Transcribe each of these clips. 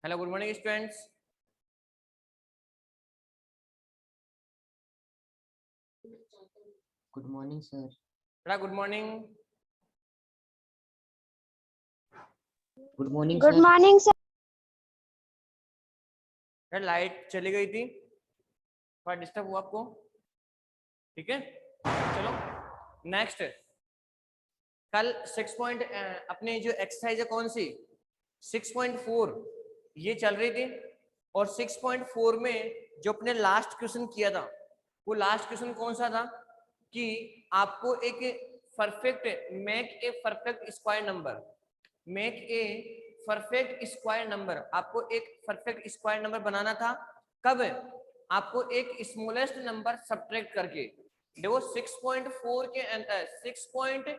Hello good morning students. Good morning sir. बेटा good morning. Good morning good sir. Morning sir. Light चली गई थी, थोड़ा disturb हुआ आपको, ठीक है। चलो नेक्स्ट, कल 6 अपने जो एक्सरसाइज है कौन सी 6.4 ये चल रही थी, और 6.4 में जो अपने लास्ट क्वेश्चन किया था वो लास्ट क्वेश्चन कौन सा था कि आपको एक perfect make a perfect square number, make a perfect square number, आपको एक परफेक्ट स्क्वायर नंबर बनाना था। कब? आपको एक स्मॉलेस्ट नंबर सब्ट्रैक्ट करके। देखो 6.4 के अंदर 6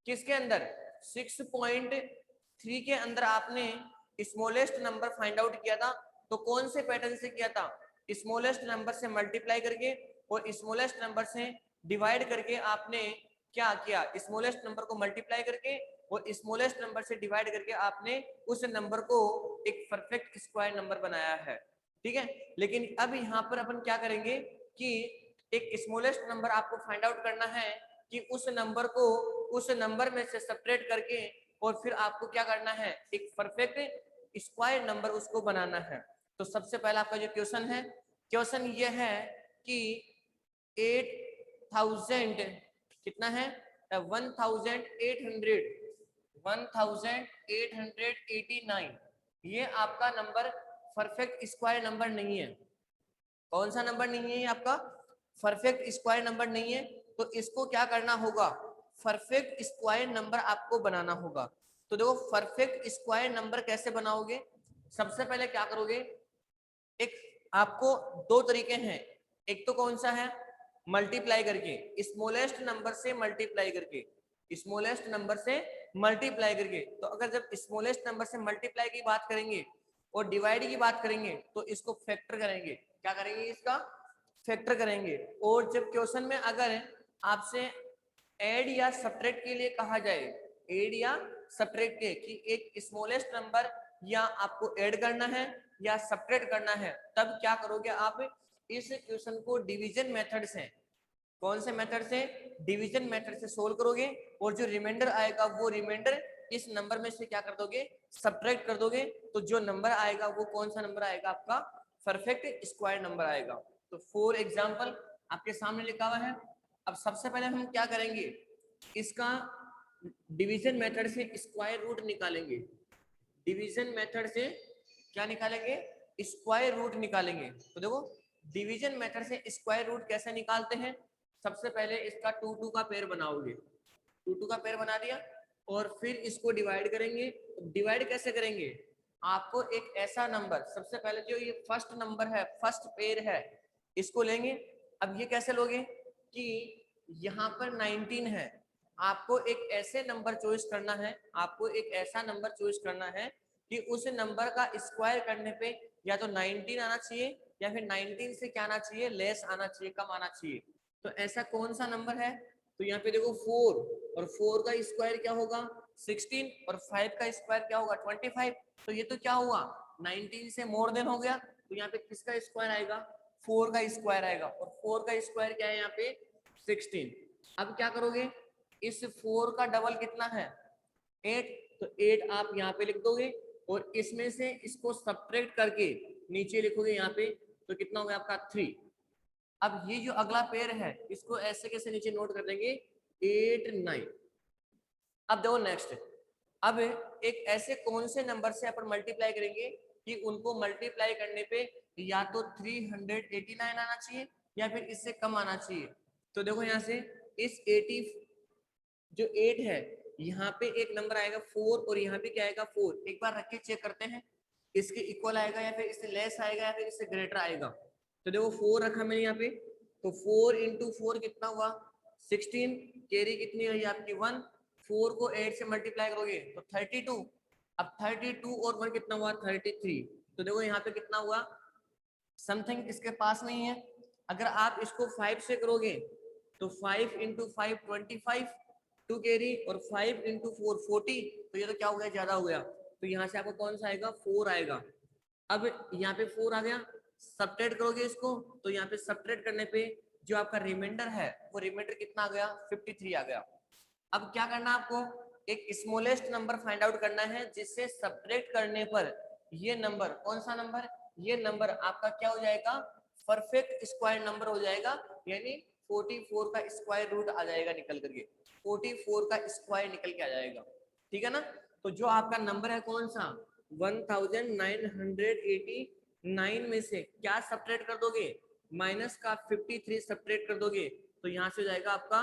किसके अंदर 6.3 के अंदर आपने स्मॉलेस्ट नंबर फाइंड आउट किया था। तो कौन से पैटर्न से किया था? स्मॉलेस्ट नंबर से मल्टीप्लाई करके और स्मॉलेस्ट नंबर से डिवाइड करके आपने क्या किया, स्मॉलेस्ट नंबर को मल्टीप्लाई करके और स्मॉलेस्ट नंबर से डिवाइड करके आपने उस नंबर को एक परफेक्ट स्क्वायर नंबर बनाया है, ठीक है। लेकिन अब यहाँ पर अपन क्या करेंगे कि एक स्मॉलेस्ट नंबर आपको फाइंड आउट करना है कि उस नंबर को उस नंबर में से सेपरेट करके और फिर आपको क्या करना है, एक परफेक्ट स्क्वायर नंबर उसको बनाना है। तो सबसे पहला आपका जो क्वेश्चन है, क्वेश्चन ये है कि 8000 कितना है 1889, ये आपका नंबर परफेक्ट स्क्वायर नंबर नहीं है। कौन सा नंबर नहीं है? ये आपका परफेक्ट स्क्वायर नंबर नहीं है। तो इसको क्या करना होगा, परफेक्ट स्क्वायर नंबर आपको बनाना होगा। तो देखो परफेक्ट स्क्वायर नंबर कैसे बनाओगे, सबसे पहले क्या करोगे, एक आपको दो तरीके हैं। एक तो कौन सा है, मल्टीप्लाई करके, स्मॉलेस्ट नंबर से मल्टीप्लाई करके, स्मॉलेस्ट नंबर से मल्टीप्लाई करके। तो अगर जब स्मॉलेस्ट नंबर से मल्टीप्लाई की बात करेंगे और डिवाइड की बात करेंगे तो इसको फैक्टर करेंगे। क्या करेंगे? इसका फैक्टर करेंगे। और जब क्वेश्चन में अगर आपसे ऐड या सब्ट्रैक्ट के लिए कहा जाए, ऐड या सब्ट्रैक्ट के कि एक स्मॉलेस्ट नंबर या आपको ऐड करना है या सब्ट्रैक्ट करना है, तब क्या करोगे आप, इस क्वेश्चन को डिवीजन मेथड से, कौन से मेथड से, डिवीजन मेथड से सोल्व करोगे और जो रिमाइंडर आएगा वो रिमाइंडर इस नंबर में से क्या कर दोगे, सब्ट्रैक्ट कर दोगे। तो जो नंबर आएगा वो कौन सा नंबर आएगा, आपका परफेक्ट स्क्वायर नंबर आएगा। तो फॉर एग्जांपल आपके सामने लिखा हुआ है। अब सबसे पहले हम क्या करेंगे, इसका डिवीजन मेथड से स्क्वायर रूट निकालेंगे। डिवीजन मेथड से क्या निकालेंगे, स्क्वायर रूट निकालेंगे। तो देखो डिवीजन मेथड से स्क्वायर रूट कैसे निकालते हैं, सबसे पहले इसका 2 का पेयर बनाओगे, 2 का पेयर बना दिया और फिर इसको डिवाइड करेंगे। डिवाइड कैसे करेंगे, आपको एक ऐसा नंबर, सबसे पहले जो ये फर्स्ट नंबर है, फर्स्ट पेयर है, इसको लेंगे। अब ये कैसे लोगे कि यहाँ पर 19 है, आपको एक ऐसे नंबर चॉइस करना है, आपको एक ऐसा नंबर चॉइस करना है कि उस नंबर का स्क्वायर करने पे या तो 19 आना चाहिए या फिर 19 से क्या आना चाहिए, लेस आना चाहिए, कम आना चाहिए। तो ऐसा कौन सा नंबर है, तो यहाँ पे देखो 4, और 4 का स्क्वायर क्या होगा 16, और 5 का स्क्वायर क्या होगा 25। तो ये तो क्या हुआ 19 से मोर देन हो गया। तो यहाँ पे किसका स्क्वायर आएगा, 4 का स्क्वायर आएगा, और 4 का स्क्वायर क्या है यहाँ पे 16। अब क्या करोगे, इस 4 का डबल कितना है 8, तो 8 आप यहाँ पे लिख दोगे और इसमें से इसको सब्ट्रैक्ट करके नीचे लिखोगे यहाँ पे, तो कितना हो गया आपका 3। अब ये जो अगला पेयर है इसको ऐसे कैसे नीचे नोट कर देंगे 8 9। अब देखो नेक्स्ट, अब एक ऐसे कौन से नंबर से अपन मल्टीप्लाई करेंगे कि उनको मल्टीप्लाई करने पे या तो 389 आना चाहिए या फिर इससे कम आना चाहिए। तो देखो यहाँ से इस 80 जो 8 है यहाँ पे एक नंबर आएगा 4 और यहाँ पे क्या आएगा 4, एक बार रख के चेक करते हैं इसके इक्वल आएगा या फिर इससे लेस आएगा या फिर इससे ग्रेटर आएगा। तो देखो 4 रखा मैंने यहाँ पे, तो 4 इंटू 4 कितना हुआ 16, कैरी कितनी है आपकी 1, 4 को 8 से मल्टीप्लाई करोगे तो 32। अब 32 और 1 कितना हुआ 33। तो देखो यहाँ पे कितना हुआ, समथिंग इसके पास नहीं है। अगर आप इसको 5 से करोगे तो 5 इंटू 5 25, 2 कैरी, और 5 इंटू 4 40। तो ये तो क्या हो गया, ज्यादा हो गया। तो यहाँ से आपको कौन सा आएगा 4 आएगा। अब यहाँ पे 4 आ गया, सब्ट्रैक्ट करोगे इसको तो यहाँ पे सब्ट्रैक्ट करने पे जो आपका रिमाइंडर है वो रिमाइंडर कितना आ गया, 53 आ गया। अब क्या करना है आपको, एक स्मॉलेस्ट नंबर फाइंड आउट करना है जिससे सब्ट्रैक्ट करने पर ये नंबर, कौन सा नंबर, ये नंबर आपका क्या हो जाएगा, परफेक्ट स्क्वायर नंबर हो जाएगा, यानी 44 का स्क्वायर रूट आ जाएगा निकल करके, 44 का स्क्वायर निकल के आ जाएगा, ठीक है ना। तो जो आपका नंबर है कौन सा, 1989 में से क्या सब्ट्रैक्ट कर दोगे, माइनस का 53 सब्ट्रैक्ट कर दोगे तो यहाँ से हो जाएगा आपका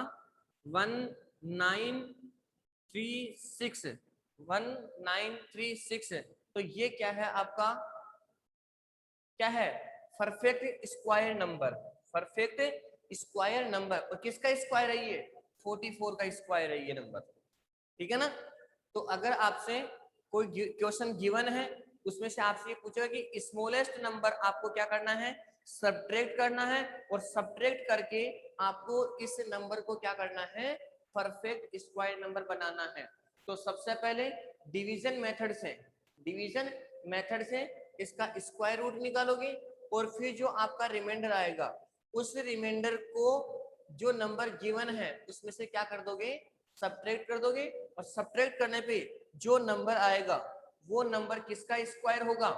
1936 तो ये क्या है आपका, क्या है, perfect square number, perfect square number. और किसका स्क्वायर है ये, 44 का स्क्वायर है ये नंबर, ठीक है ना। तो अगर आपसे कोई क्वेश्चन गिवन है उसमें से आपसे ये पूछेगा कि स्मॉलेस्ट नंबर आपको क्या करना है, सब्ट्रैक्ट करना है, और सब्ट्रैक्ट करके आपको इस नंबर को क्या करना है, परफेक्ट स्क्वायर नंबर बनाना है। तो सबसे पहले डिवीजन मेथड से, डिवीजन मेथड से इसका स्क्वायर रूट निकालोगे और फिर जो आपका रिमाइंडर आएगा उस रिमाइंडर को जो नंबर गिवन है उसमें से क्या कर दोगे, सब्ट्रैक्ट कर दोगे, और सब्ट्रैक्ट करने पे जो नंबर आएगा वो नंबर किसका स्क्वायर होगा,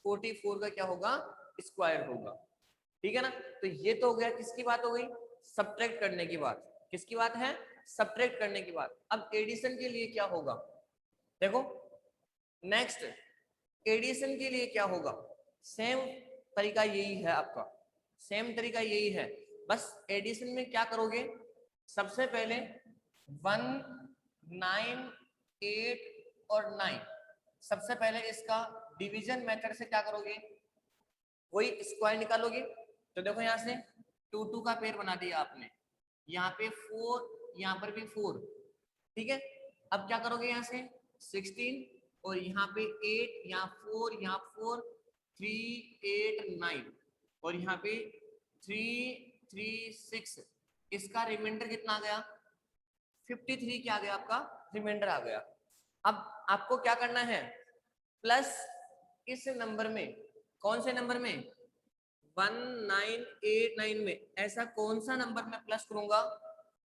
44 का क्या होगा, स्क्वायर होगा, ठीक है ना। तो ये तो हो गया, किसकी बात हो गई, सब्ट्रैक्ट करने की बात, किसकी बात है, सब्ट्रैक्ट करने की बात। अब एडिशन के लिए क्या होगा, देखो नेक्स्ट एडिशन के लिए क्या होगा, सेम तरीका यही है आपका, सेम तरीका यही है, बस एडिशन में क्या करोगे, सबसे पहले 1, 9, 8 और 9, सबसे पहले इसका डिवीजन मेथड से क्या करोगे, वही स्क्वायर निकालोगे। तो देखो यहाँ से 2 2 का पेयर बना दिया आपने, यहाँ पे 4, यहाँ पर भी 4, ठीक है। अब क्या करोगे, यहाँ से 16 और यहाँ पे 8, यहाँ 4, यहाँ 4, 3, 8, 9 और यहाँ पे 3, 3, 6, इसका रिमाइंडर कितना आ गया, 53 क्या आ गया आपका, रिमाइंडर आ गया। अब आपको क्या करना है, प्लस इस नंबर में, कौन से नंबर में, 1989 में ऐसा कौन सा नंबर में प्लस करूंगा,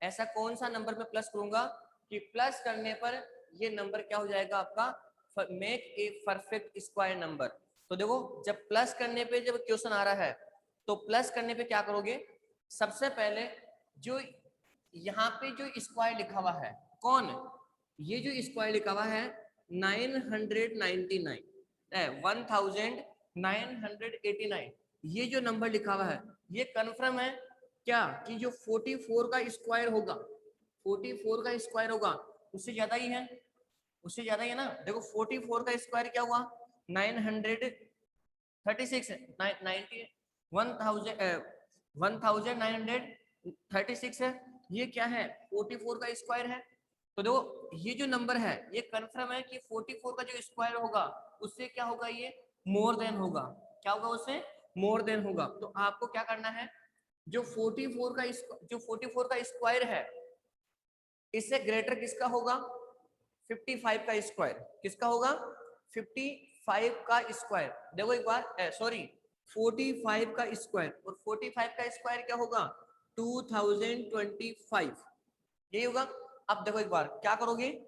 ऐसा कौन सा नंबर में प्लस करूंगा कि प्लस करने पर ये नंबर क्या हो जाएगा आपका, make a perfect square number. तो देखो जब प्लस करने पे जब क्वेश्चन आ रहा है तो प्लस करने पे क्या करोगे, सबसे पहले जो यहाँ पे जो स्क्वायर लिखा हुआ है, कौन, ये जो स्क्वायर लिखा हुआ है 999 1989, ये जो नंबर लिखा हुआ है ये कंफर्म है क्या कि जो 44 का स्क्वायर होगा, 44 का स्क्वायर होगा, उससे ज्यादा ही है, उससे ज्यादा ही है ना। देखो 44 का स्क्वायर क्या हुआ, 936, 1936 है, ये क्या है, 44 का स्क्वायर है। तो देखो ये जो नंबर है ये कंफर्म है कि 44 का जो स्क्वायर होगा उससे क्या होगा, ये मोर देन होगा, क्या होगा, उससे मोर देन होगा। तो आपको क्या करना है, जो 44 का स्क्वायर है इससे ग्रेटर किसका होगा, 55 का स्क्वायर, किसका होगा, 55 का स्क्वायर। देखो एक बार, सॉरी 45 का स्क्वायर, और 45 का स्क्वायर क्या होगा, 2025, यही होगा। अब देखो एक बार क्या करोगे,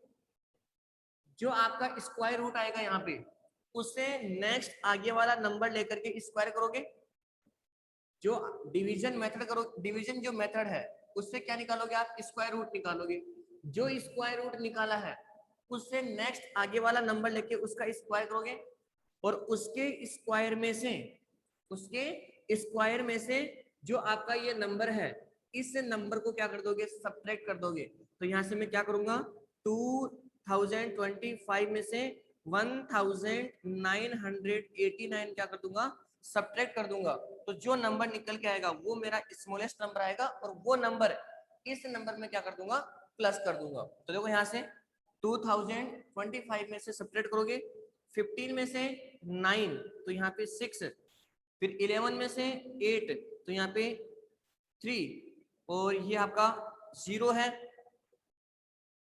जो आपका स्क्वायर रूट आएगा यहाँ पे उससे नेक्स्ट आगे वाला नंबर लेकर के स्क्वायर करोगे, जो डिवीजन मेथड करो, डिवीजन जो मेथड है उससे क्या निकालोगे आप, स्क्वायर रूट निकालोगे, जो स्क्वायर रूट निकाला है उससे नेक्स्ट आगे वाला नंबर लेके उसका स्क्वायर करोगे, और उसके स्क्वायर में से, उसके स्क्वायर में से जो आपका ये नंबर है इस नंबर को क्या कर दोगे, सब्ट्रैक्ट कर दोगे। तो यहाँ से मैं क्या करूंगा, 2025 में से 1989 क्या कर दूंगा, सब्ट्रैक्ट कर दूंगा। तो जो नंबर निकल के आएगा वो मेरा स्मॉलेस्ट नंबर आएगा, और वो नंबर इस नंबर में क्या कर दूंगा, प्लस कर दूंगा। तो देखो यहाँ से 2025 में से सब्ट्रैक्ट करोगे, 15 में से 9 तो यहाँ पे 6, फिर 11 में से 8 तो यहाँ पे 3, और ये आपका 0 है,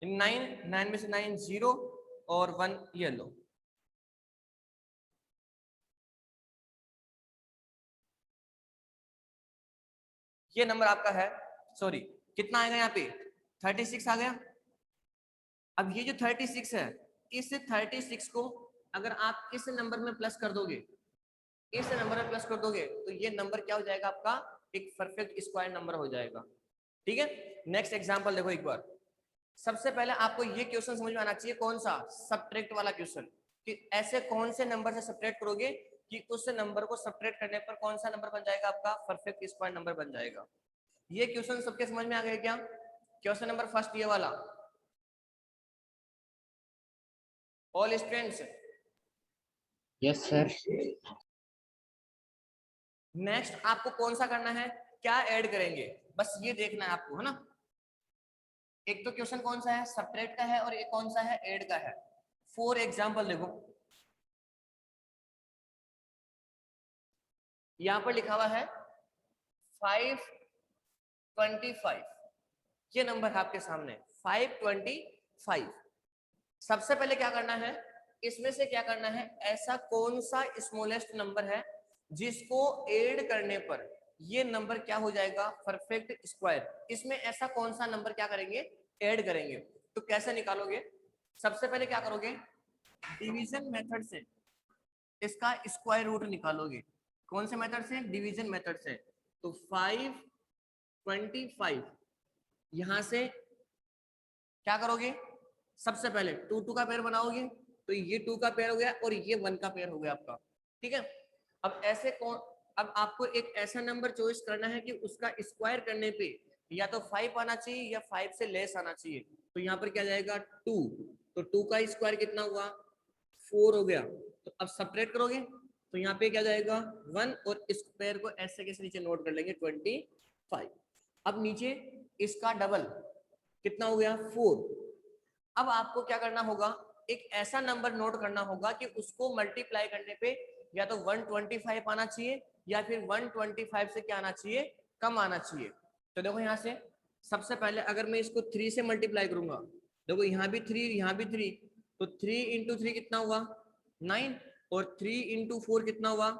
9 में से 9 0 और 1 ये लो, ये नंबर आपका है, सॉरी कितना आएगा यहाँ पे 36 आ गया। अब ये जो 36 है, इस 36 को अगर आप इस नंबर में प्लस कर दोगे, इस नंबर में प्लस कर दोगे, तो ये नंबर क्या हो जाएगा आपका, एक परफेक्ट स्क्वायर नंबर हो जाएगा। ठीक है, नेक्स्ट एग्जांपल देखो एक बार। सबसे पहले आपको ये क्वेश्चन समझ में आना चाहिए, कौन सा, सब्ट्रैक्ट वाला क्वेश्चन, कि ऐसे कौन से नंबर से सब्ट्रैक्ट करोगे कि उस नंबर को सब्ट्रैक्ट करने पर कौन सा नंबर बन जाएगा आपका परफेक्ट स्क्वायर नंबर बन जाएगा। ये क्वेश्चन सबके समझ में आ गया क्या? क्वेश्चन नंबर फर्स्ट ये वाला, all students. Yes sir. Next आपको कौन सा करना है, क्या ऐड करेंगे, बस ये देखना है आपको, है ना। एक तो क्वेश्चन कौन सा है, सब्ट्रैक्ट का है, और एक कौन सा है, ऐड का है। फॉर एग्जांपल देखो, यहां पर लिखा हुआ है 525, ये नंबर है आपके सामने 525। सबसे पहले क्या करना है, इसमें से क्या करना है, ऐसा कौन सा स्मॉलेस्ट नंबर है जिसको ऐड करने पर ये नंबर क्या हो जाएगा, परफेक्ट स्क्वायर। इसमें ऐसा कौन सा नंबर क्या करेंगे, ऐड करेंगे। तो कैसे निकालोगे, सबसे पहले क्या करोगे, डिवीजन मेथड से इसका स्क्वायर रूट निकालोगे। कौन से मेथड से, डिवीजन मेथड से। तो 525 यहां से क्या करोगे, सबसे पहले 2 का पेयर बनाओगे, तो ये 2 का पेयर हो गया और ये 1 का पेयर हो गया आपका। ठीक है, अब ऐसे कौन, अब आपको एक ऐसा नंबर चॉइस करना है कि उसका स्क्वायर करने पे या तो 5 आना चाहिए या 5 से लेस आना चाहिए। तो यहाँ पर क्या जाएगा 2, तो 2 का स्क्वायर कितना हुआ, 4 हो गया। तो अब सब्ट्रैक्ट करोगे तो यहाँ पे क्या जाएगा 1, और इस पेयर को ऐसे कैसे नीचे नोट कर लेंगे 25। अब नीचे इसका डबल कितना हो गया 4। अब आपको क्या करना होगा, एक ऐसा नंबर नोट करना होगा कि उसको मल्टीप्लाई करने पे या तो 125 आना चाहिए या फिर 125 से क्या आना चाहिए, कम आना चाहिए। तो देखो यहाँ से सबसे पहले अगर मैं इसको 3 से मल्टीप्लाई करूंगा, देखो यहाँ भी 3 यहाँ भी 3, तो 3 इंटू 3 कितना हुआ 9, और 3 इंटू 4 कितना हुआ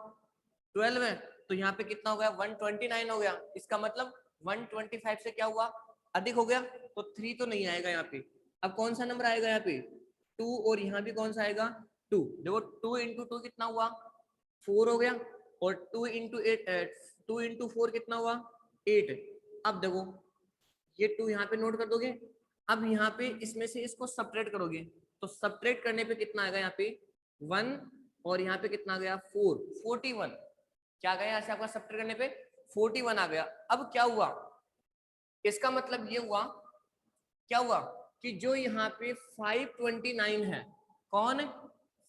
12 है। तो यहाँ पे कितना हो गया 129 हो गया। इसका मतलब 125 से क्या हुआ, अधिक हो गया, तो 3 तो नहीं आएगा यहाँ पे। अब कौन सा नंबर आएगा यहाँ पे 2, और यहाँ भी कौन सा आएगा 2। देखो 2 इंटू 2 कितना हुआ 4 हो गया, और 2 इंटू 8 2 इंटू 4 कितना हुआ 8। अब देखो ये 2 यहाँ पे नोट कर दोगे। अब यहाँ पे इसमें से इसको सब्ट्रैक्ट करोगे, तो सब्ट्रैक्ट करने पे कितना आएगा यहाँ पे 1, और यहाँ पे कितना आ गया 4, 41। क्या गया ऐसे आपका सब्ट्रैक्ट करने पे 41 आ गया। अब क्या हुआ, इसका मतलब ये हुआ, क्या हुआ कि जो यहाँ पे 529 है, कौन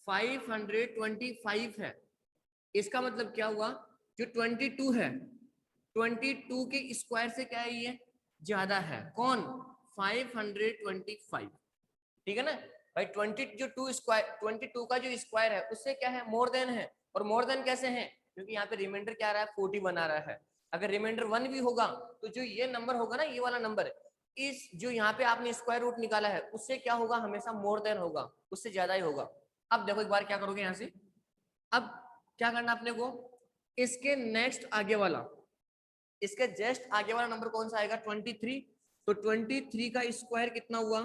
525 है, इसका मतलब क्या हुआ, जो 22 है 22 के स्क्वायर से क्या है ये ज्यादा है, कौन 525। ठीक है ना भाई, 22 जो 2 स्क्वायर 22 का जो स्क्वायर है उससे क्या है मोर देन है। और मोर देन कैसे है, क्योंकि यहाँ पे रिमाइंडर क्या आ रहा है 41 आ रहा है। अगर रिमाइंडर 1 भी होगा तो जो ये नंबर होगा ना, ये वाला नंबर, इस जो यहाँ पे आपने स्क्वायर रूट निकाला है उससे क्या होगा, हमेशा मोर देन होगा, उससे ज्यादा ही होगा। अब देखो एक बार क्या करोगे यहाँ से, अब क्या करना अपने को, इसके नेक्स्ट आगे वाला, इसके जस्ट आगे वाला नंबर कौन सा आएगा 23। तो 23 का स्क्वायर कितना हुआ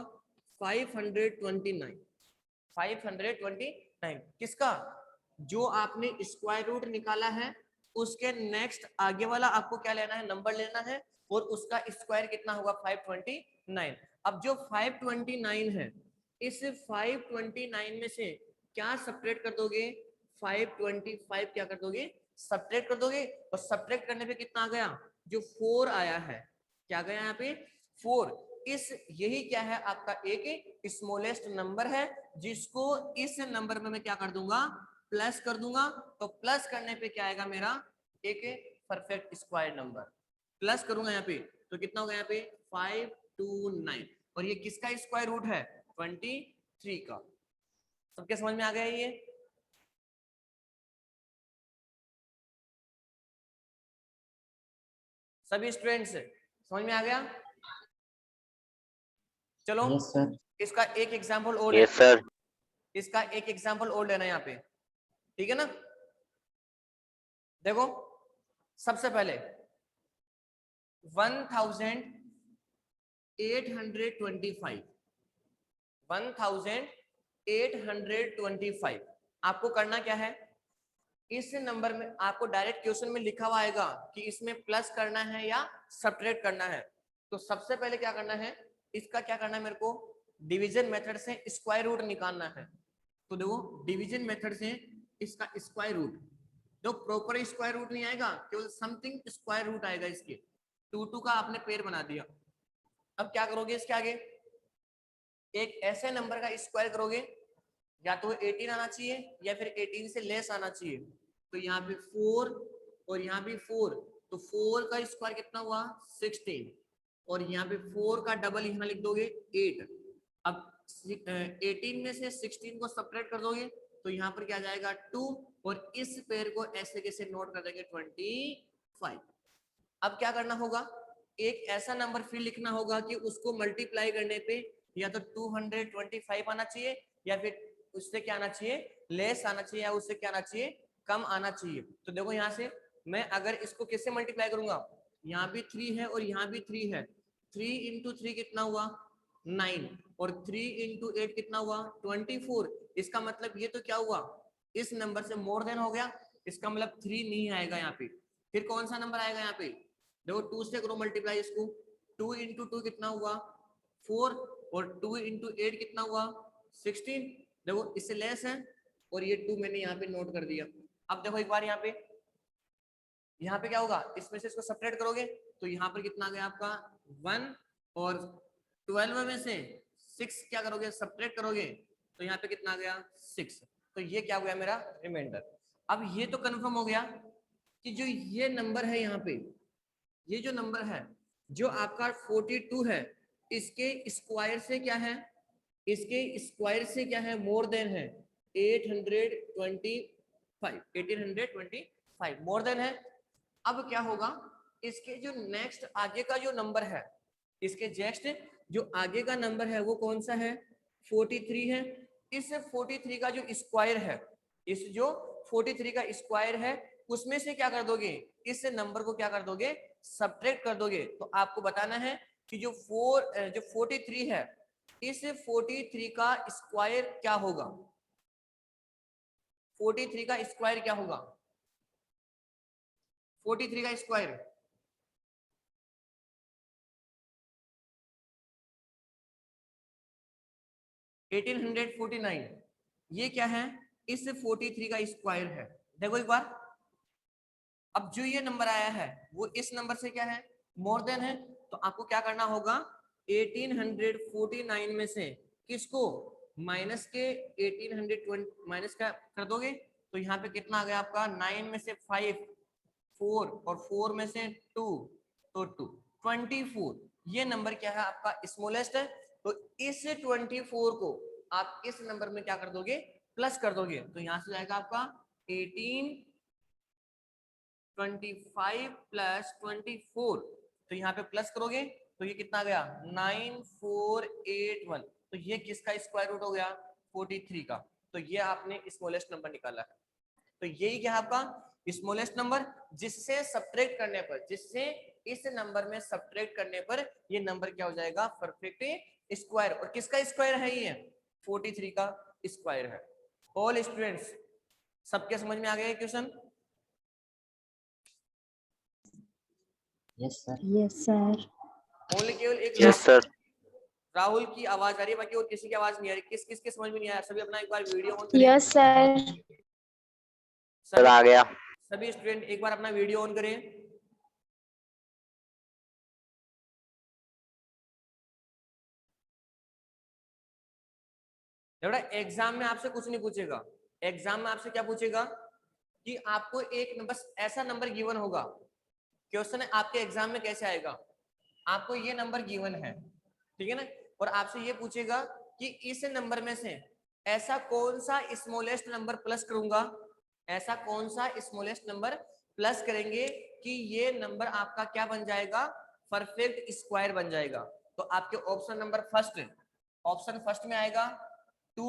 529। 529 किसका, जो आपने स्क्वायर रूट निकाला है उसके नेक्स्ट आगे वाला आपको क्या लेना है, नंबर लेना है, और उसका स्क्वायर कितना होगा 529। अब जो 529 है, इस 529 में से क्या सब्ट्रैक्ट कर दोगे 525 क्या कर दोगे सब्ट्रैक्ट कर दोगे, और सब्ट्रैक्ट करने पे कितना आ गया, जो 4 आया है, क्या गया यहाँ पे 4। इस यही क्या है आपका एक स्मॉलेस्ट नंबर है, जिसको इस नंबर में मैं क्या कर दूंगा प्लस कर दूंगा। तो प्लस करने पे क्या आएगा मेरा एक परफेक्ट स्क्वायर नंबर, प्लस करूंगा यहाँ पे तो कितना होगा यहाँ पे 529, और ये किसका स्क्वायर रूट है 23 का। सबके समझ में आ गया ये, सभी स्टूडेंट्स समझ में आ गया। चलो यस सर। इसका एक एग्जांपल और यस सर। इसका एक एग्जांपल और लेना है यहाँ पे, ठीक है ना। देखो सबसे पहले 1825 1825। आपको करना क्या है, इस नंबर में आपको डायरेक्ट क्वेश्चन में लिखा हुआ आएगा कि इसमें प्लस करना है या सब्ट्रैक्ट करना है। तो सबसे पहले क्या करना है, इसका क्या करना है, मेरे को डिवीजन मेथड से स्क्वायर रूट निकालना है। तो देखो डिवीजन मेथड से इसका स्क्वायर रूट, जो प्रॉपर स्क्वायर रूट नहीं आएगा, केवल समथिंग स्क्वायर रूट आएगा इसके। 2 का आपने पेयर बना दिया। अब क्या करोगे, इसके आगे एक ऐसे नंबर का स्क्वायर करोगे, या तो 18 आना चाहिए या फिर 18 से लेस आना चाहिए। तो यहाँ पे 4 और यहाँ भी 4, तो 4 का स्क्वायर कितना हुआ 16, और यहाँ पे 4 का डबल यहाँ लिख दोगे 8। अब 18 में से 16 को सब्ट्रैक्ट कर दोगे तो यहाँ पर क्या जाएगा 2, और इस पेयर को ऐसे कैसे नोट कर देंगे 25। अब क्या करना होगा, एक ऐसा नंबर फिर लिखना होगा कि उसको मल्टीप्लाई करने पे या तो 225 आना चाहिए या फिर उससे क्या आना चाहिए, लेस आना चाहिए, या उससे क्या आना चाहिए, कम आना चाहिए। तो देखो यहाँ से मैं अगर इसको किससे मल्टीप्लाई करूंगा, यहाँ भी 3 है और यहाँ भी 3 है, 3 इंटू 3 कितना हुआ 9, और 3 इंटू 8 कितना हुआ 24। इसका मतलब ये तो क्या हुआ, इस नंबर से मोर देन हो गया, इसका मतलब 3 नहीं आएगा यहाँ पे। फिर कौन सा नंबर आएगा यहाँ पे, देखो 2 से करो मल्टीप्लाई इसको, 2 इंटू 2 कितना हुआ 4, और 2 इंटू 8 कितना हुआ 16। देखो इससे लेस है, और ये 2 मैंने यहाँ पे नोट कर दिया। अब देखो एक बार यहाँ पे क्या होगा, इसमें से इसको सब्ट्रैक्ट करोगे तो यहाँ पर कितना आ गया आपका 1, और 12 में से 6 क्या करोगे सब्ट्रैक्ट करोगे तो यहाँ पे कितना आ गया 6। तो ये क्या हो गया मेरा रिमाइंडर। अब ये तो कंफर्म हो गया कि जो ये नंबर है यहाँ पे, ये जो नंबर है जो आपका 42 है, इसके स्क्वायर से क्या है, इसके स्क्वायर से क्या है, मोर देन है 1825 मोर देन है। अब क्या होगा, इसके जो नेक्स्ट आगे का जो नंबर है, इसके नेक्स्ट जो आगे का नंबर है वो कौन सा है 43 है। इस 43 का जो स्क्वायर है, इस जो 43 का स्क्वायर है उसमें से क्या कर दोगे, इस नंबर को क्या कर दोगे सब्ट्रैक्ट कर दोगे। तो आपको बताना है कि जो 43 है, इस 43 का स्क्वायर क्या होगा, 43 का स्क्वायर क्या होगा, 43 का स्क्वायर 1849, ये क्या है, इस 43 का स्क्वायर है। देखो एक बार, अब जो ये नंबर आया है वो इस नंबर से क्या है मोर देन है, तो आपको क्या करना होगा 1849 में से किसको माइनस के 1820 माइनस का कर दोगे तो यहाँ पे कितना आ गया आपका 9 में से 5 4 और 4 में से 2 तो 2 24। ये नंबर क्या है आपका स्मॉलेस्ट है। तो इस 24 को आप इस नंबर में क्या कर दोगे प्लस कर दोगे, तो यहां से जाएगा आपका 1825 प्लस 24, तो यहाँ पे प्लस करोगे तो ये कितना गया 9481। तो ये किसका स्क्वायर रूट हो गया 43 का। तो ये आपने स्मॉलेस्ट नंबर निकाला है। तो यही क्या है आपका स्मॉलेस्ट नंबर, जिससे सब्ट्रैक्ट करने पर, जिससे इस नंबर में सब्ट्रैक्ट करने पर ये नंबर क्या हो जाएगा परफेक्ट स्क्वायर। और किसका स्क्वायर है ये 43 का स्क्वायर है। ऑल स्टूडेंट्स सबके समझ में आ गया question. Yes sir. Yes sir. Only केवल एक यस सर। राहुल की आवाज आ रही है, बाकी और किसी की आवाज नहीं आ रही। किस किस के समझ में नहीं आया, सभी अपना एक बार वीडियो ऑन करें। Yes sir. सर आ गया। सभी स्टूडेंट एक बार अपना वीडियो ऑन करें। बेटा एग्जाम में आपसे कुछ नहीं पूछेगा, एग्जाम में आपसे क्या पूछेगा कि आपको एक बस ऐसा नंबर गिवन होगा। क्वेश्चन है आपके एग्जाम में कैसे आएगा, आपको ये नंबर गिवन है, ठीक है ना, और आपसे ये पूछेगा कि इस नंबर में से ऐसा कौन सा स्मॉलेस्ट नंबर प्लस करूंगा, ऐसा कौन सा स्मॉलेस्ट नंबर प्लस करेंगे कि ये नंबर आपका क्या बन जाएगा परफेक्ट स्क्वायर बन जाएगा। तो आपके option number first, option first में आएगा 2,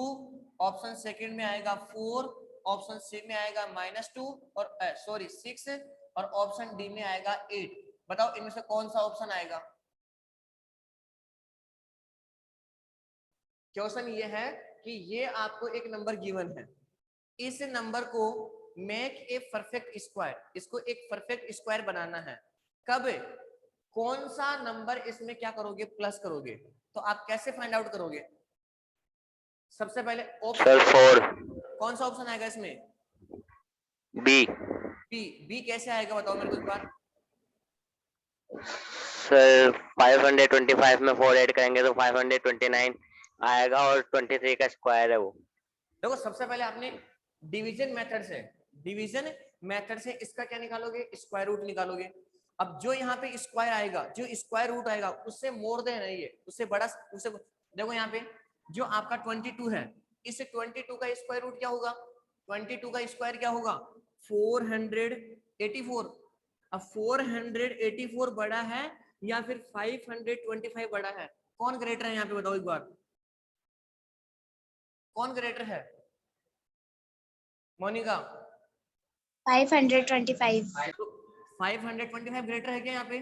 ऑप्शन सेकंड में आएगा 4, ऑप्शन सी में आएगा -2 और सॉरी 6, और ऑप्शन डी में आएगा 8। बताओ इनमें से कौन सा ऑप्शन आएगा? क्वेश्चन ये है कि ये आपको एक नंबर गिवन है, इस नंबर को मेक ए परफेक्ट स्क्वायर, इसको एक परफेक्ट स्क्वायर बनाना है। कब? कौन सा नंबर इसमें क्या करोगे? प्लस करोगे। तो आप कैसे फाइंड आउट करोगे? सबसे पहले सर 4 कौन सा ऑप्शन आएगा इसमें? बी। बी कैसे आएगा बताओ मेरे को एक बार। सर 525 में 4 ऐड करेंगे तो 529 आएगा और 23 का स्क्वायर है वो। देखो सबसे पहले आपने डिवीजन मेथड से इसका क्या निकालोगे? स्क्वायर रूट निकालोगे। अब जो यहाँ पे स्क्वायर आएगा, जो स्क्वायर रूट आएगा उससे मोर देन है, ये उससे बड़ा, उससे देखो यहाँ पे जो आपका 22 है, इस 22 का स्क्वायर रूट क्या होगा? 22 का स्क्वायर क्या होगा? 484। अब 484 बड़ा है या फिर 525 बड़ा है? कौन ग्रेटर है यहाँ पे बताओ एक बार, कौन ग्रेटर है? मोनिका 525। 525 ग्रेटर है क्या यहाँ पे?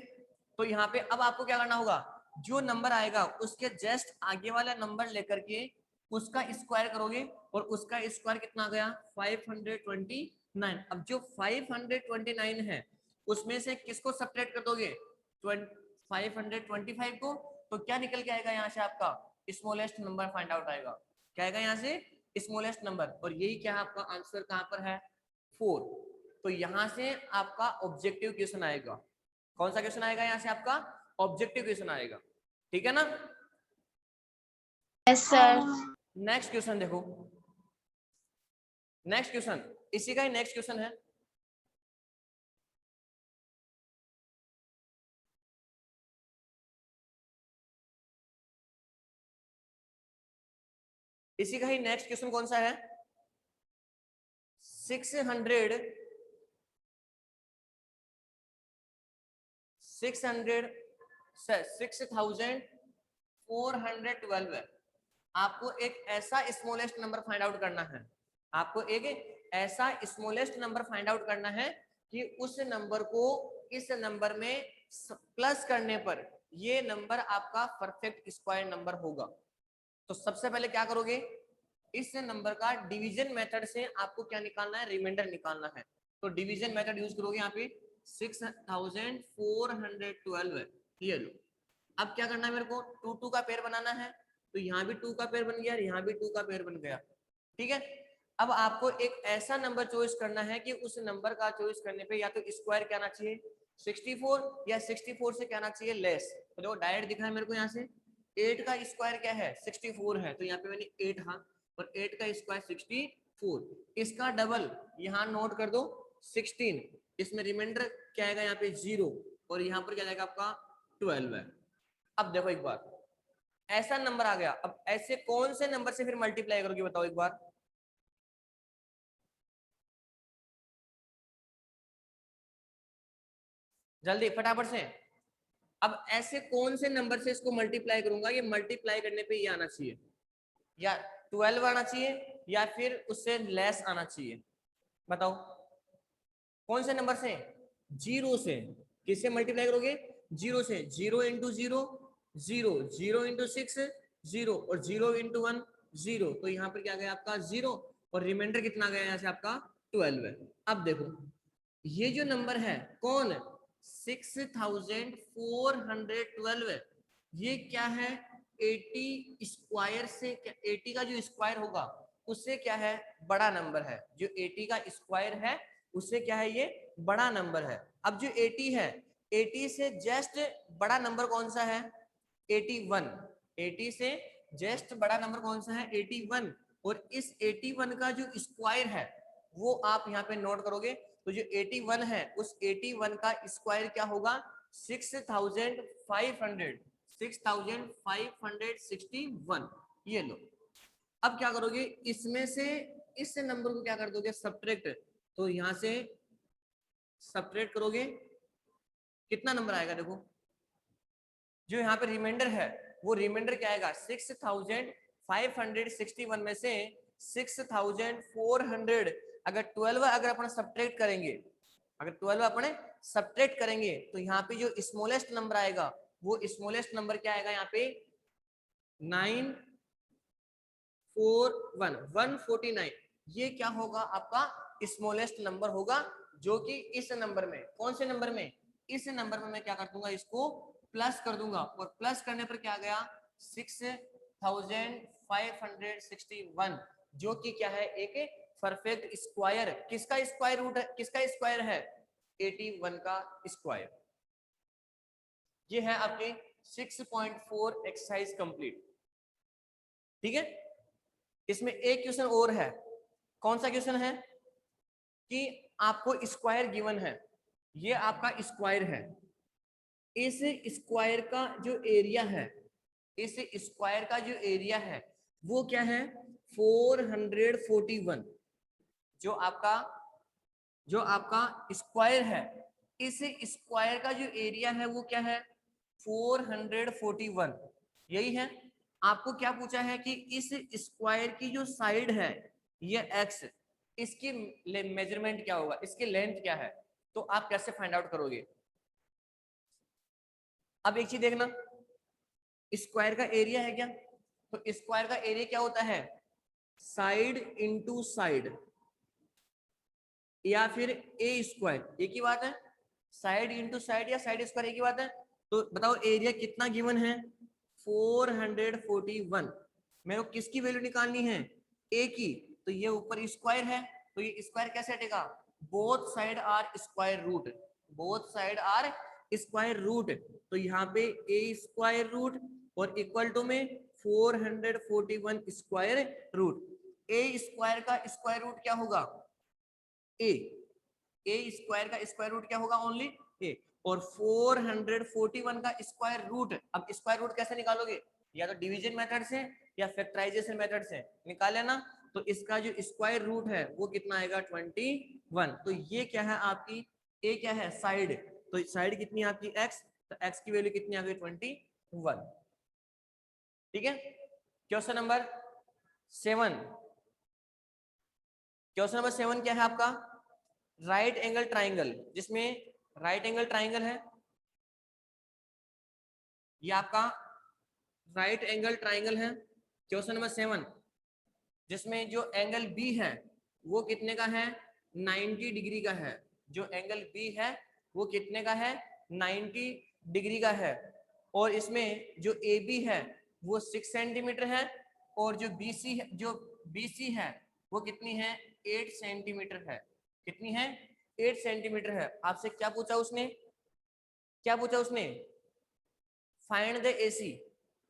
तो यहाँ पे अब आपको क्या करना होगा? जो नंबर आएगा उसके जस्ट आगे वाला नंबर लेकर के उसका स्क्वायर करोगे और उसका स्क्वायर कितना आ गया? 529। अब जो 529 है उसमें से किसको सब्ट्रैक्ट कर दोगे? 525 को, तो क्या निकल के आएगा यहाँ से? आपका स्मॉलेस्ट नंबर फाइंड आउट आएगा। क्या आएगा यहाँ से? Smallest number. और यही क्या है आपका आंसर? कहाँ पर है? 4। तो यहां से आपका ऑब्जेक्टिव क्वेश्चन आएगा। कौन सा क्वेश्चन आएगा यहाँ से? आपका ऑब्जेक्टिव क्वेश्चन आएगा। ठीक है ना? Yes sir. नेक्स्ट क्वेश्चन देखो, नेक्स्ट क्वेश्चन इसी का ही नेक्स्ट क्वेश्चन है। इसी का ही नेक्स्ट क्वेश्चन कौन सा है? 6412 है। आपको एक ऐसा स्मॉलेस्ट नंबर फाइंड आउट करना है, आपको एक ऐसा स्मॉलेस्ट नंबर फाइंड आउट करना है कि उस नंबर को इस नंबर में प्लस करने पर ये नंबर आपका परफेक्ट स्क्वायर नंबर होगा। तो सबसे पहले क्या करोगे? इस नंबर का डिवीजन मेथड से आपको क्या निकालना है? रिमाइंडर निकालना है। तो डिवीजन मेथड यूज करोगे। यहाँ पे 6412 है, ये लो। अब क्या करना है मेरे को? 2 2 का पेयर बनाना है। तो यहाँ भी 2 का पेयर बन गया, यहाँ भी 2 का पेयर बन गया। ठीक है। अब आपको एक ऐसा नंबर चॉइस करना है कि उस नंबर का चॉइस करने पे या तो स्क्वायर क्या आना चाहिए 64 या 64 से क्या आना चाहिए लेस। तो देखो डायरेक्ट दिखा है मेरे को यहाँ से 8 का स्क्वायर क्या है 64 है, तो यहाँ पे मैंने 8 हाँ, और 8 का स्क्वायर 64। इसका डबल यहाँ नोट कर दो 16। इसमें रिमाइंडर क्या आएगा यहाँ पे 0 और यहाँ पर क्या जाएगा आपका 12 है। अब देखो एक बार ऐसा नंबर आ गया, अब ऐसे कौन से नंबर से फिर मल्टीप्लाई करोगे बताओ एक बार। जल्दी फटाफट से। अब ऐसे कौन से नंबर से इसको मल्टीप्लाई करूंगा? ये मल्टीप्लाई करने पे ये आना चाहिए, या 12 आना चाहिए या फिर उससे लेस आना चाहिए। बताओ कौन से नंबर से? 0 से। किससे मल्टीप्लाई करोगे? 0 से। 0 इंटू 0 0, 0 इंटू 6 0 और 0 इंटू 1 0। तो यहाँ पर क्या गया आपका 0 और रिमाइंडर कितना गया यहाँ से आपका 12 है। अब देखो ये जो नंबर है कौन 6412 ये क्या है 80 स्क्वायर से, 80 का जो स्क्वायर होगा उससे क्या है बड़ा नंबर है। जो 80 का स्क्वायर है उससे क्या है ये बड़ा नंबर है। अब जो 80 है 80 से जस्ट बड़ा नंबर कौन सा है 81। 80 से जस्ट बड़ा नंबर कौन सा है 81। और इस 81 का जो स्क्वायर है वो आप यहाँ पे नोट करोगे। तो जो 81 है उस 81 का स्क्वायर क्या होगा 6561। ये लो। अब क्या करोगे इसमें से इस नंबर को क्या कर दोगे सब्ट्रैक्ट। तो यहां से सब्ट्रैक्ट करोगे कितना नंबर आएगा देखो जो यहाँ पे रिमाइंडर है वो रिमाइंडर क्या आएगा 6561 में से 6400 अगर 12 अगर अपन सब्ट्रैक्ट करेंगे अगर 12 अपने सब्ट्रैक्ट करेंगे तो यहाँ पे जो स्मॉलेस्ट नंबर आएगा वो स्मॉलेस्ट नंबर क्या आएगा यहाँ पे 149, ये क्या होगा आपका स्मॉलेस्ट नंबर होगा, जो कि इस नंबर में, कौन से नंबर में, इस नंबर में मैं क्या कर दूंगा, इसको प्लस कर दूंगा, और प्लस करने पर क्या गया 6561, जो कि क्या है एक परफेक्ट स्क्वायर। किसका स्क्वायर रूट है, किसका स्क्वायर है, 81 का स्क्वायर। ये है आपके 6.4 एक्सरसाइज कंप्लीट। ठीक है, इसमें एक क्वेश्चन और है। कौन सा क्वेश्चन है कि आपको स्क्वायर गिवन है, ये आपका स्क्वायर है, इस स्क्वायर का जो एरिया है, इस स्क्वायर का जो एरिया है वो क्या है 441। जो आपका स्क्वायर है, इस स्क्वायर का जो एरिया है वो क्या है 441, यही है। आपको क्या पूछा है कि इस स्क्वायर की जो साइड है ये x, इसकी मेजरमेंट क्या होगा, इसकी लेंथ क्या है, तो आप कैसे फाइंड आउट करोगे। अब एक चीज देखना, स्क्वायर का एरिया है क्या, तो स्क्वायर का एरिया क्या होता है साइड इंटू साइड, या फिर ए स्क्वायर, एक ही बात है, साइड इंटू साइड या साइड स्क्वायर एक ही बात है। तो बताओ एरिया कितना गिवन है 441, मेरे को किसकी वैल्यू निकालनी है, ए की, तो ये ऊपर स्क्वायर है, तो ये स्क्वायर कैसे हटेगा, both side are square root, both side are square root, तो यहाँ पे ए स्क्वायर रूट और इक्वल टू में 441 स्क्वायर रूट। ए स्क्वायर का स्क्वायर रूट क्या होगा ए स्क्वायर का स्क्वायर रूट क्या होगा ओनली ए, और 441 का स्क्वायर रूट, अब स्क्वायर रूट कैसे निकालोगे, या तो डिवीजन मेथड से या फैक्टराइजेशन मेथड से निकाल लेना, तो इसका जो स्क्वायर रूट है वो कितना आएगा 21। तो ये क्या है आपकी ए क्या है साइड, तो साइड कितनी है आपकी x, तो x की वैल्यू कितनी आ गई 21। ठीक है, क्वेश्चन नंबर 7, क्वेश्चन नंबर 7 क्या है आपका राइट एंगल ट्राइंगल, जिसमें राइट एंगल ट्राइंगल है, ये आपका राइट एंगल ट्राइंगल है क्वेश्चन नंबर 7, जिसमें जो एंगल बी है वो कितने का है 90 डिग्री का है, जो एंगल बी है वो कितने का है 90 डिग्री का है, और इसमें जो ए बी है वो 6 सेंटीमीटर है, और जो बीसी है वो कितनी है 8 सेंटीमीटर है, कितनी है 8 सेंटीमीटर है। आपसे क्या पूछा उसने, फाइंड द एसी,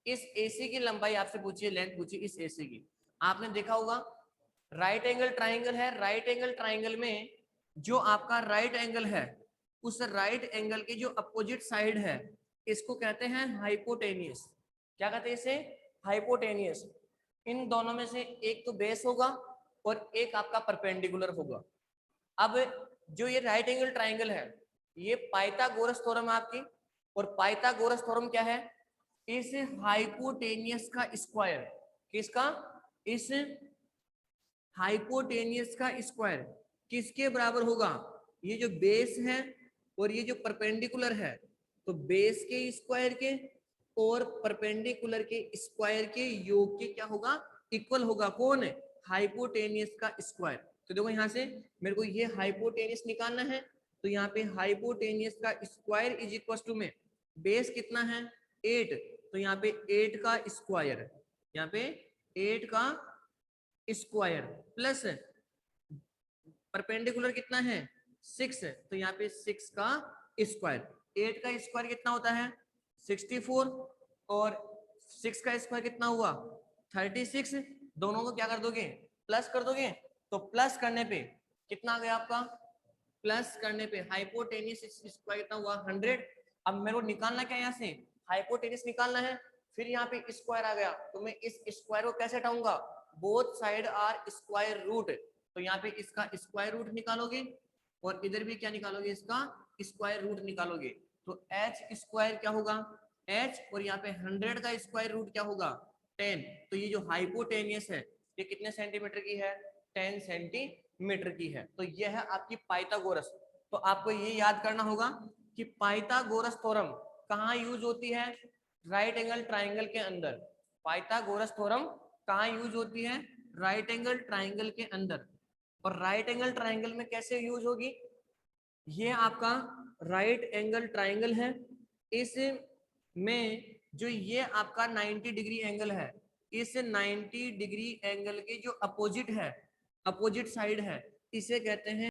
इस एसी की लंबाई आपसे पूछी है, लेंथ पूछी इस एसी की। आपने देखा होगा राइट एंगल ट्राइंगल है, राइट एंगल ट्राइंगल में जो आपका राइट एंगल है उस राइट एंगल की जो अपोजिट साइड है इसको कहते हैं हाइपोटेनियस। क्या कहते हैं इसे, हाइपोटेनियस। इन दोनों में से एक तो बेस होगा और एक आपका परपेंडिकुलर होगा। अब जो ये राइट एंगल ट्राइंगल है ये पाइथागोरस थ्योरम है आपकी, और पाइथागोरस थ्योरम क्या है, इस हाइपोटेनियस का स्क्वायर, किसका, इस हाइपोटेनियस का स्क्वायर किसके बराबर होगा, ये जो बेस है और ये जो परपेंडिकुलर है, तो बेस के स्क्वायर के और परपेंडिकुलर के स्क्वायर के योग के क्या होगा इक्वल होगा, कौन है हाइपोटेनियस का स्क्वायर। तो देखो यहाँ से मेरे को ये हाइपोटेनियस निकालना है, तो यहाँ पे हाइपोटेनियस का स्क्वायर इज इक्वल टू में बेस कितना है 8, तो यहाँ पे 8 का स्क्वायर, यहाँ पे 8 का स्क्वायर प्लस परपेंडिकुलर कितना है 6, तो यहाँ पे 6 का स्क्वायर, 8 का स्क्वायर कितना होता है 64, और 6 का स्क्वायर कितना हुआ 36, दोनों को क्या कर दोगे प्लस कर दोगे, तो प्लस करने पे कितना आ गया आपका, प्लस करने पे हाइपोटेनियस स्क्वायर कितना हुआ 100। अब मेरे को निकालना क्या है यहाँ से हाइपोटेनियस निकालना है, फिर यहाँ पे स्क्वायर आ गया, तो मैं इस स्क्वायर को कैसे हटाऊंगा, both side are square root, तो यहाँ पे इसका स्क्वायर रूट निकालोगे और इधर भी क्या निकालोगे इसका स्क्वायर रूट निकालोगे, तो एच स्क्वायर क्या होगा एच, और यहाँ पे 100 का स्क्वायर रूट क्या होगा 10, तो ये जो हाइपोटेनियस है ये कितने सेंटीमीटर की है 10 सेंटीमीटर की है। तो ये है आपकी पाइथागोरस। तो आपको ये याद करना होगा कि पाइथागोरस थ्योरम कहाँ यूज होती है? राइट एंगल ट्राइंगल के अंदर। पाइथागोरस थ्योरम कहाँ यूज होती है? राइट एंगल ट्राइंगल के अंदर। और राइट एंगल ट्राइंगल में कैसे यूज होगी? ये आपका राइट एंगल ट्राइंगल है, इस में जो ये आपका 90 डिग्री एंगल है, इस 90 डिग्री एंगल के जो अपोजिट है, अपोजिट साइड है, इसे कहते हैं